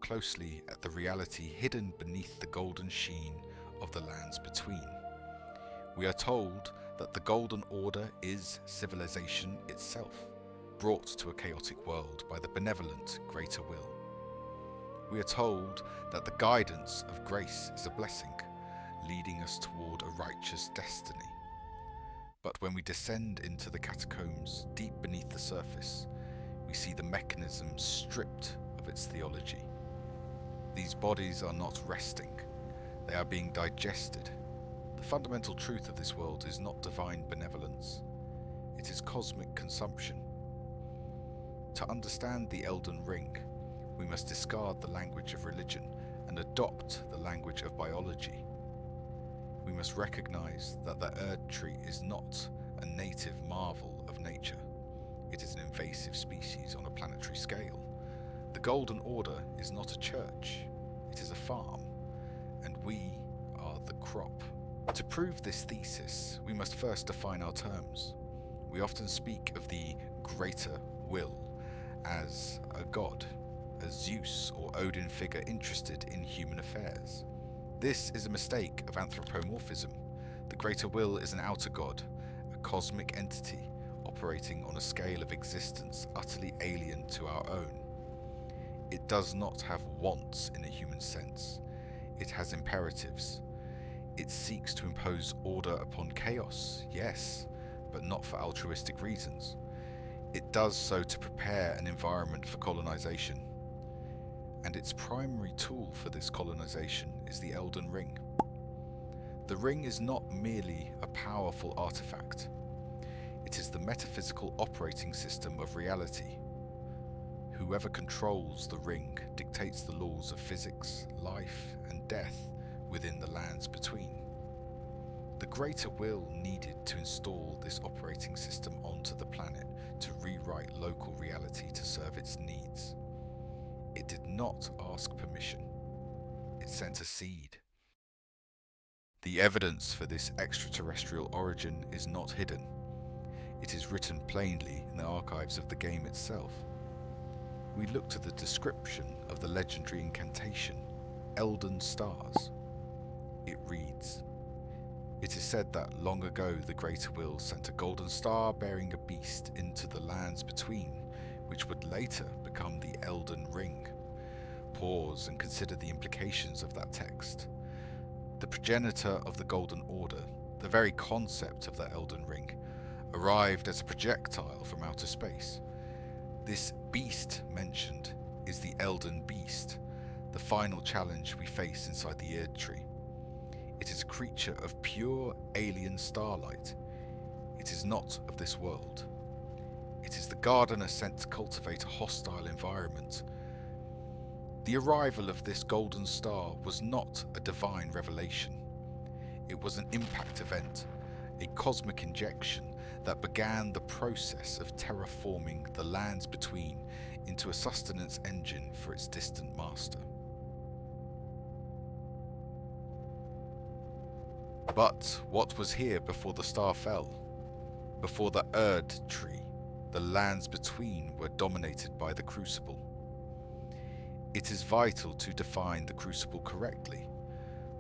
closely at the reality hidden beneath the golden sheen of the lands between. We are told that the Golden Order is civilization itself, brought to a chaotic world by the benevolent Greater Will. We are told that the guidance of grace is a blessing, leading us toward a righteous destiny. But when we descend into the catacombs deep beneath the surface, we see the mechanism stripped of its theology. These bodies are not resting, they are being digested. The fundamental truth of this world is not divine benevolence, it is cosmic consumption. To understand the Elden Ring, we must discard the language of religion and adopt the language of biology. We must recognize that the Erdtree is not a native marvel of nature. It is an invasive species on a planetary scale. The Golden Order is not a church, it is a farm, and we are the crop. To prove this thesis, we must first define our terms. We often speak of the Greater Will as a god, a Zeus or Odin figure interested in human affairs. This is a mistake of anthropomorphism. The Greater Will is an outer god, a cosmic entity operating on a scale of existence utterly alien to our own. It does not have wants in a human sense. It has imperatives. It seeks to impose order upon chaos, yes, but not for altruistic reasons. It does so to prepare an environment for colonization. And its primary tool for this colonization is the Elden Ring. The ring is not merely a powerful artifact. It is the metaphysical operating system of reality. Whoever controls the ring dictates the laws of physics, life, and death within the lands between. The Greater Will needed to install this operating system onto the planet to rewrite local reality to serve its needs. It did not ask permission. It sent a seed. The evidence for this extraterrestrial origin is not hidden. It is written plainly in the archives of the game itself. We look to the description of the legendary incantation, Elden Stars. It reads, "It is said that long ago the Greater Will sent a golden star bearing a beast into the lands between, which would later become the Elden Ring." Pause and consider the implications of that text. The progenitor of the Golden Order, the very concept of the Elden Ring, arrived as a projectile from outer space. This beast mentioned is the Elden Beast, the final challenge we face inside the Erdtree. It is a creature of pure alien starlight. It is not of this world. It is the gardener sent to cultivate a hostile environment. The arrival of this golden star was not a divine revelation. It was an impact event, a cosmic injection that began the process of terraforming the lands between into a sustenance engine for its distant master. But what was here before the star fell? Before the Erdtree, the lands between were dominated by the Crucible. It is vital to define the Crucible correctly,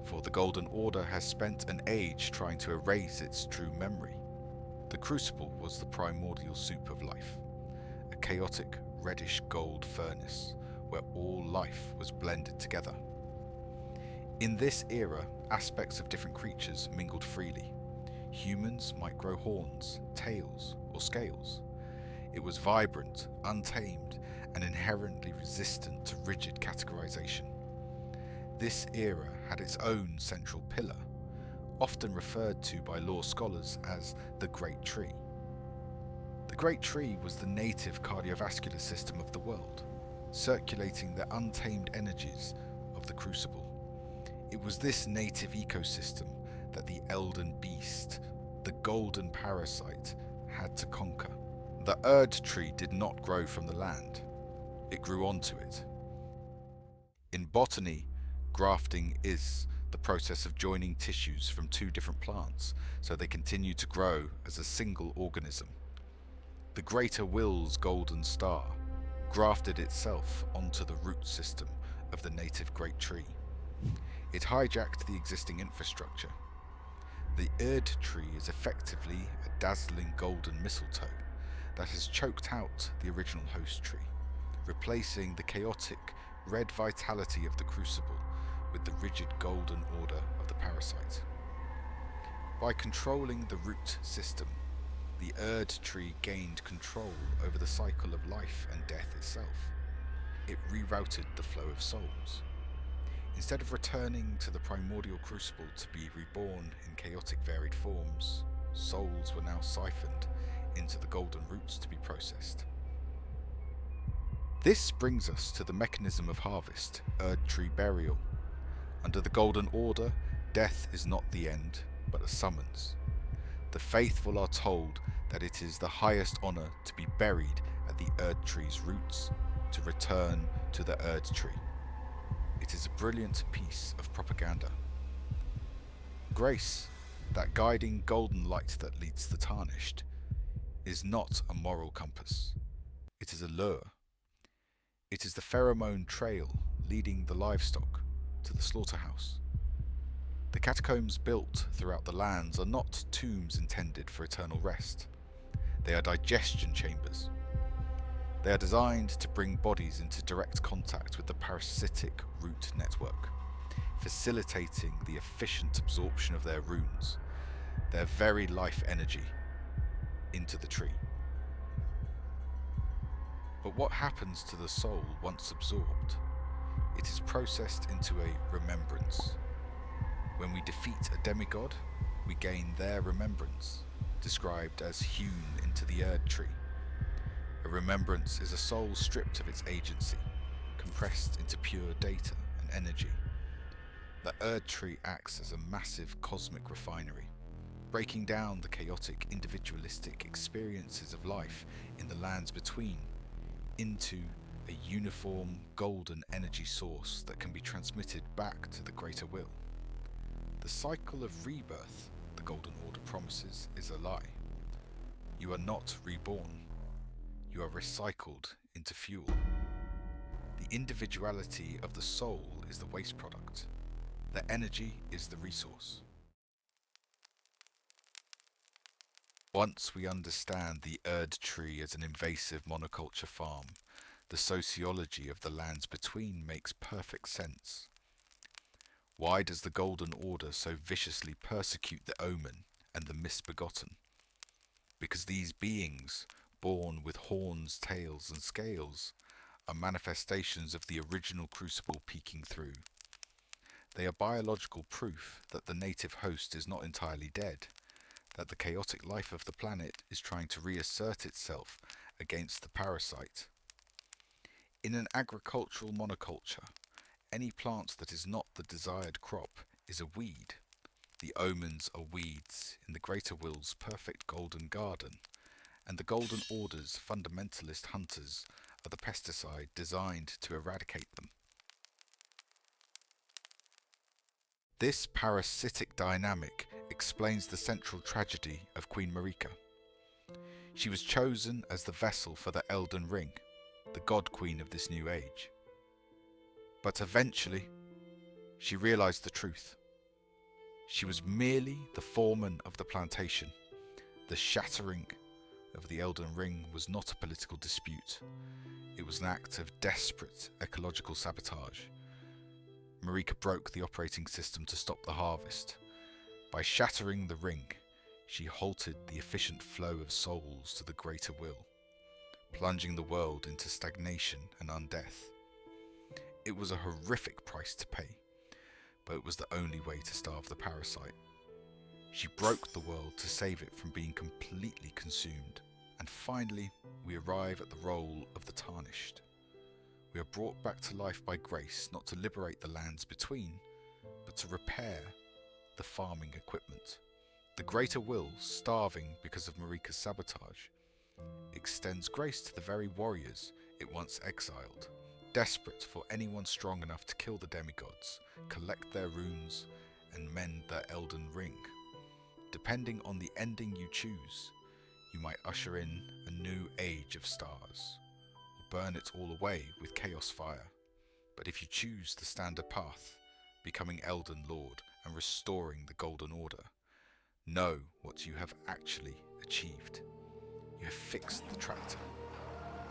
for the Golden Order has spent an age trying to erase its true memory. The Crucible was the primordial soup of life, a chaotic reddish gold furnace where all life was blended together. In this era, aspects of different creatures mingled freely. Humans might grow horns, tails, or scales. It was vibrant, untamed, and inherently resistant to rigid categorization. This era had its own central pillar, often referred to by law scholars as the Great Tree. The Great Tree was the native cardiovascular system of the world, circulating the untamed energies of the Crucible. It was this native ecosystem that the Elden Beast, the golden parasite, had to conquer. The Erdtree did not grow from the land, it grew onto it. In botany, grafting is the process of joining tissues from two different plants so they continue to grow as a single organism. The Greater Will's golden star grafted itself onto the root system of the native Great Tree. It hijacked the existing infrastructure. The Erdtree is effectively a dazzling golden mistletoe that has choked out the original host tree, replacing the chaotic red vitality of the crucible with the rigid golden order of the Parasite. By controlling the root system, the Erdtree gained control over the cycle of life and death itself. It rerouted the flow of souls. Instead of returning to the primordial crucible to be reborn in chaotic varied forms, souls were now siphoned into the golden roots to be processed. This brings us to the mechanism of harvest, Erdtree burial. Under the Golden Order, death is not the end, but a summons. The faithful are told that it is the highest honour to be buried at the Erdtree's roots, to return to the Erdtree. It is a brilliant piece of propaganda. Grace, that guiding golden light that leads the tarnished, is not a moral compass. It is a lure. It is the pheromone trail leading the livestock to the slaughterhouse. The catacombs built throughout the lands are not tombs intended for eternal rest. They are digestion chambers. They are designed to bring bodies into direct contact with the parasitic root network, facilitating the efficient absorption of their runes, their very life energy, into the tree. But what happens to the soul once absorbed? It is processed into a remembrance. When we defeat a demigod, we gain their remembrance, described as hewn into the Erdtree. A remembrance is a soul stripped of its agency, compressed into pure data and energy. The Erdtree acts as a massive cosmic refinery, breaking down the chaotic individualistic experiences of life in the lands between into a uniform golden energy source that can be transmitted back to the greater will. The cycle of rebirth the Golden Order promises is a lie. You are not reborn. You are recycled into fuel. The individuality of the soul is the waste product. The energy is the resource. Once we understand the Erdtree as an invasive monoculture farm, the sociology of the lands between makes perfect sense. Why does the Golden Order so viciously persecute the Omen and the misbegotten? Because these beings, born with horns, tails and scales, are manifestations of the original crucible peeking through. They are biological proof that the native host is not entirely dead, that the chaotic life of the planet is trying to reassert itself against the parasite. In an agricultural monoculture, any plant that is not the desired crop is a weed. The omens are weeds in the greater will's perfect golden garden, and the Golden Order's fundamentalist hunters are the pesticide designed to eradicate them. This parasitic dynamic explains the central tragedy of Queen Marika. She was chosen as the vessel for the Elden Ring, the god queen of this new age. But eventually, she realized the truth. She was merely the foreman of the plantation. The shattering of the Elden Ring was not a political dispute. It was an act of desperate ecological sabotage. Marika broke the operating system to stop the harvest. By shattering the ring, she halted the efficient flow of souls to the greater will, plunging the world into stagnation and undeath. It was a horrific price to pay, but it was the only way to starve the parasite. She broke the world to save it from being completely consumed. And finally, we arrive at the role of the tarnished. We are brought back to life by grace, not to liberate the lands between, but to repair the farming equipment. The greater will, starving because of Marika's sabotage, extends grace to the very warriors it once exiled, desperate for anyone strong enough to kill the demigods, collect their runes, and mend their Elden Ring. Depending on the ending you choose, you might usher in a new age of stars, or burn it all away with chaos fire. But if you choose the standard path, becoming Elden Lord and restoring the Golden Order, know what you have actually achieved. You have fixed the tractor.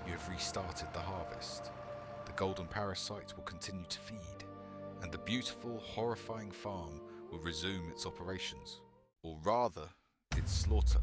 You have restarted the harvest. The golden parasite will continue to feed, and the beautiful, horrifying farm will resume its operations, or rather, its slaughter.